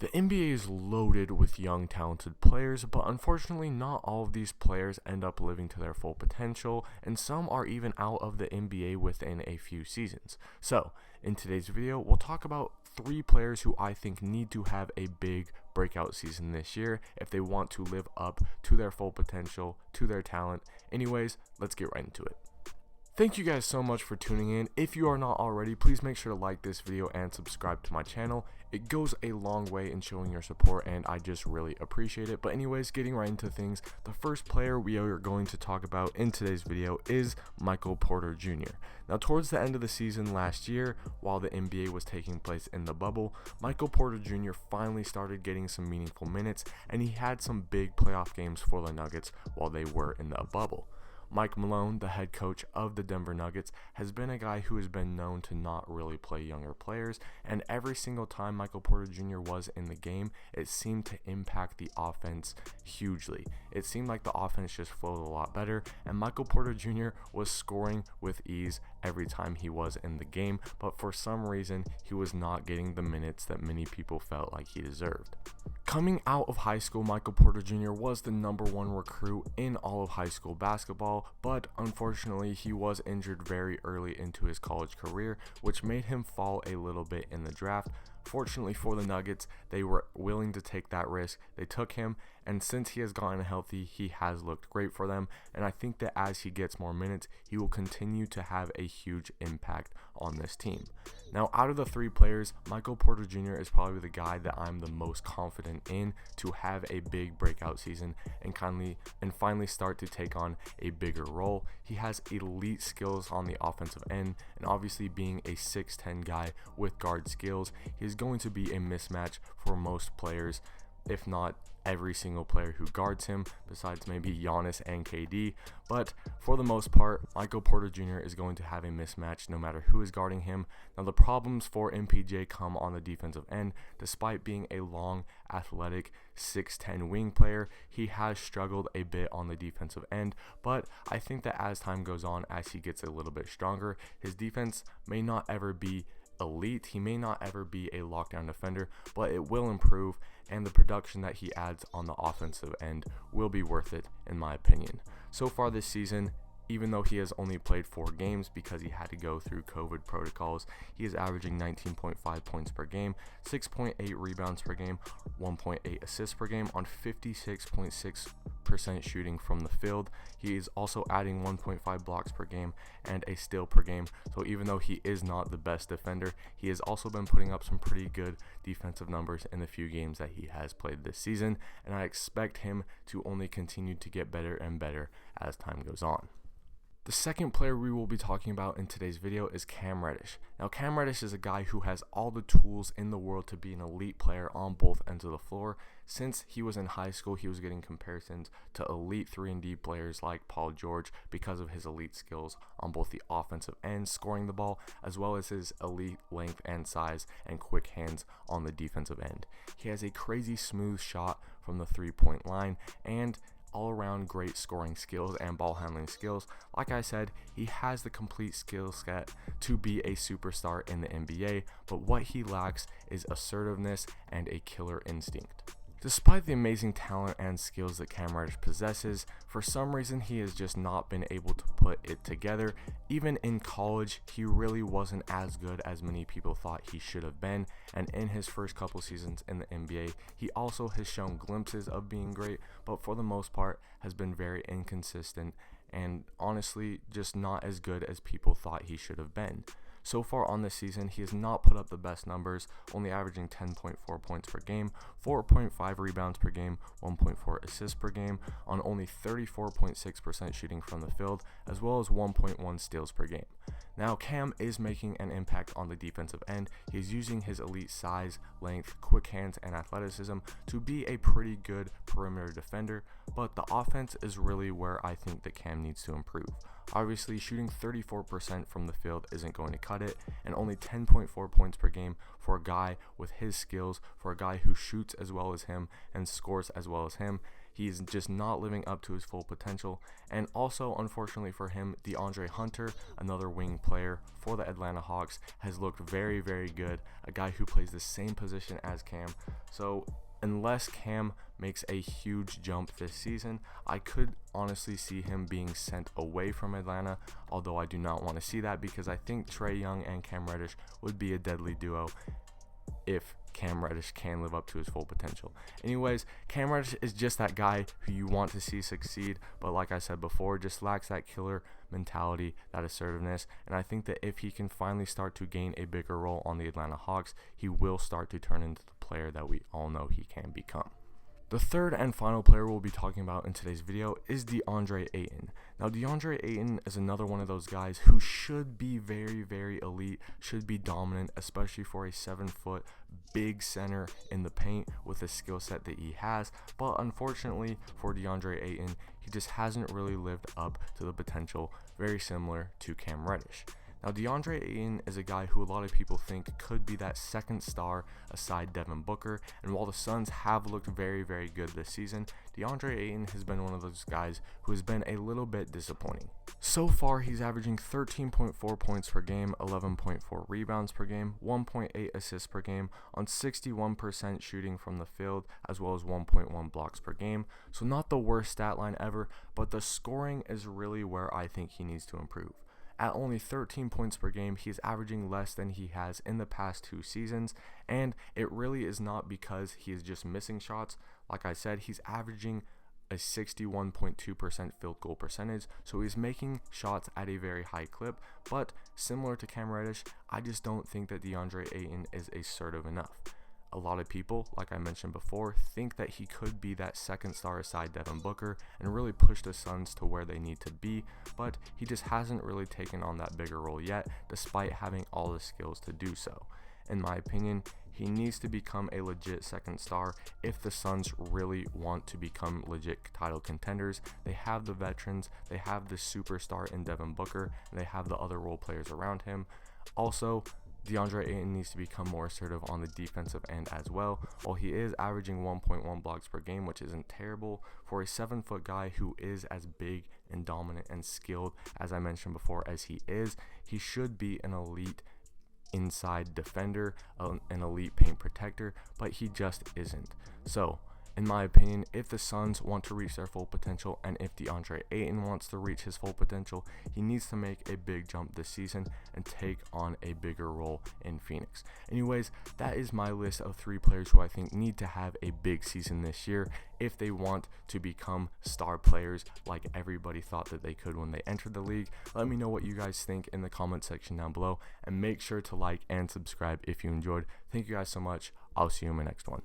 The NBA is loaded with young, talented players, but unfortunately, not all of these players end up living to their full potential, and some are even out of the NBA within a few seasons. So, in today's video, we'll talk about 3 players who I think need to have a big breakout season this year if they want to live up to their full potential, to their talent. Anyways, let's get right into it. Thank you guys so much for tuning in. If you are not already, please make sure to like this video and subscribe to my channel. It goes a long way in showing your support and I just really appreciate it. But anyways, getting right into things, the first player we are going to talk about in today's video is Michael Porter Jr. Now, towards the end of the season last year, while the NBA was taking place in the bubble, Michael Porter Jr. finally started getting some meaningful minutes, and he had some big playoff games for the Nuggets while they were in the bubble. Mike Malone, the head coach of the Denver Nuggets, has been a guy who has been known to not really play younger players, and every single time Michael Porter Jr. was in the game, it seemed to impact the offense hugely. It seemed like the offense just flowed a lot better, and Michael Porter Jr. was scoring with ease every time he was in the game, but for some reason, he was not getting the minutes that many people felt like he deserved. Coming out of high school, Michael Porter Jr. was the #1 recruit in all of high school basketball, but unfortunately he was injured very early into his college career, which made him fall a little bit in the draft. Fortunately for the Nuggets, they were willing to take that risk. They took him, and since he has gotten healthy, he has looked great for them, and I think that as he gets more minutes, he will continue to have a huge impact on this team. Now, out of the 3 players, Michael Porter Jr. is probably the guy that I'm the most confident in to have a big breakout season and finally start to take on a bigger role. He has elite skills on the offensive end, and obviously being a 6'10 guy with guard skills, he is going to be a mismatch for most players, if not every single player who guards him, besides maybe Giannis and KD. But for the most part, Michael Porter Jr. is going to have a mismatch no matter who is guarding him. Now, the problems for MPJ come on the defensive end. Despite being a long, athletic 6'10 wing player, he has struggled a bit on the defensive end, but I think that as time goes on, as he gets a little bit stronger, his defense may not ever be elite. He may not ever be a lockdown defender, but it will improve, and the production that he adds on the offensive end will be worth it, in my opinion. So far this season, even though he has only played 4 games because he had to go through COVID protocols, he is averaging 19.5 points per game, 6.8 rebounds per game, 1.8 assists per game on 56.6% shooting from the field. He is also adding 1.5 blocks per game and a steal per game. So even though he is not the best defender, he has also been putting up some pretty good defensive numbers in the few games that he has played this season, and I expect him to only continue to get better and better as time goes on. The second player we will be talking about in today's video is Cam Reddish. Now, Cam Reddish is a guy who has all the tools in the world to be an elite player on both ends of the floor. Since he was in high school, he was getting comparisons to elite 3-and-D players like Paul George because of his elite skills on both the offensive end, scoring the ball, as well as his elite length and size and quick hands on the defensive end. He has a crazy smooth shot from the 3-point line and all-around great scoring skills and ball handling skills. Like I said, he has the complete skill set to be a superstar in the NBA, but what he lacks is assertiveness and a killer instinct. Despite the amazing talent and skills that Cam Reddish possesses, for some reason he has just not been able to put it together. Even in college, he really wasn't as good as many people thought he should have been, and in his first couple seasons in the NBA, he also has shown glimpses of being great, but for the most part has been very inconsistent and honestly just not as good as people thought he should have been. So far on this season, he has not put up the best numbers, only averaging 10.4 points per game, 4.5 rebounds per game, 1.4 assists per game, on only 34.6% shooting from the field, as well as 1.1 steals per game. Now, Cam is making an impact on the defensive end. He is using his elite size, length, quick hands, and athleticism to be a pretty good perimeter defender, but the offense is really where I think that Cam needs to improve. Obviously, shooting 34% from the field isn't going to cut it, and only 10.4 points per game for a guy with his skills, for a guy who shoots as well as him and scores as well as him. He's just not living up to his full potential. And also, unfortunately for him, DeAndre Hunter, another wing player for the Atlanta Hawks, has looked very, very good. A guy who plays the same position as Cam. So unless Cam makes a huge jump this season, I could honestly see him being sent away from Atlanta, although I do not want to see that because I think Trae Young and Cam Reddish would be a deadly duo if Cam Reddish can live up to his full potential. Anyways, Cam Reddish is just that guy who you want to see succeed, but like I said before, just lacks that killer mentality, that assertiveness, and I think that if he can finally start to gain a bigger role on the Atlanta Hawks, he will start to turn into the player that we all know he can become. The third and final player we'll be talking about in today's video is DeAndre Ayton. Now, DeAndre Ayton is another one of those guys who should be very, very elite, should be dominant, especially for a 7-foot big center in the paint with the skill set that he has. But unfortunately for DeAndre Ayton, he just hasn't really lived up to the potential, very similar to Cam Reddish. Now, DeAndre Ayton is a guy who a lot of people think could be that second star aside Devin Booker, and while the Suns have looked very, very good this season, DeAndre Ayton has been one of those guys who has been a little bit disappointing. So far, he's averaging 13.4 points per game, 11.4 rebounds per game, 1.8 assists per game, on 61% shooting from the field, as well as 1.1 blocks per game. So not the worst stat line ever, but the scoring is really where I think he needs to improve. At only 13 points per game, he's averaging less than he has in the past 2 seasons, and it really is not because he is just missing shots. Like I said, he's averaging a 61.2% field goal percentage, so he's making shots at a very high clip, but similar to Cam Reddish, I just don't think that DeAndre Ayton is assertive enough. A lot of people, like I mentioned before, think that he could be that second star aside Devin Booker and really push the Suns to where they need to be, but he just hasn't really taken on that bigger role yet, despite having all the skills to do so. In my opinion, he needs to become a legit second star if the Suns really want to become legit title contenders. They have the veterans, they have the superstar in Devin Booker, and they have the other role players around him. Also, DeAndre Ayton needs to become more assertive on the defensive end as well. While he is averaging 1.1 blocks per game, which isn't terrible for a 7-foot guy who is as big and dominant and skilled as I mentioned before as he is, he should be an elite inside defender, an elite paint protector, but he just isn't. So, in my opinion, if the Suns want to reach their full potential and if DeAndre Ayton wants to reach his full potential, he needs to make a big jump this season and take on a bigger role in Phoenix. Anyways, that is my list of 3 players who I think need to have a big season this year if they want to become star players like everybody thought that they could when they entered the league. Let me know what you guys think in the comment section down below, and make sure to like and subscribe if you enjoyed. Thank you guys so much. I'll see you in my next one.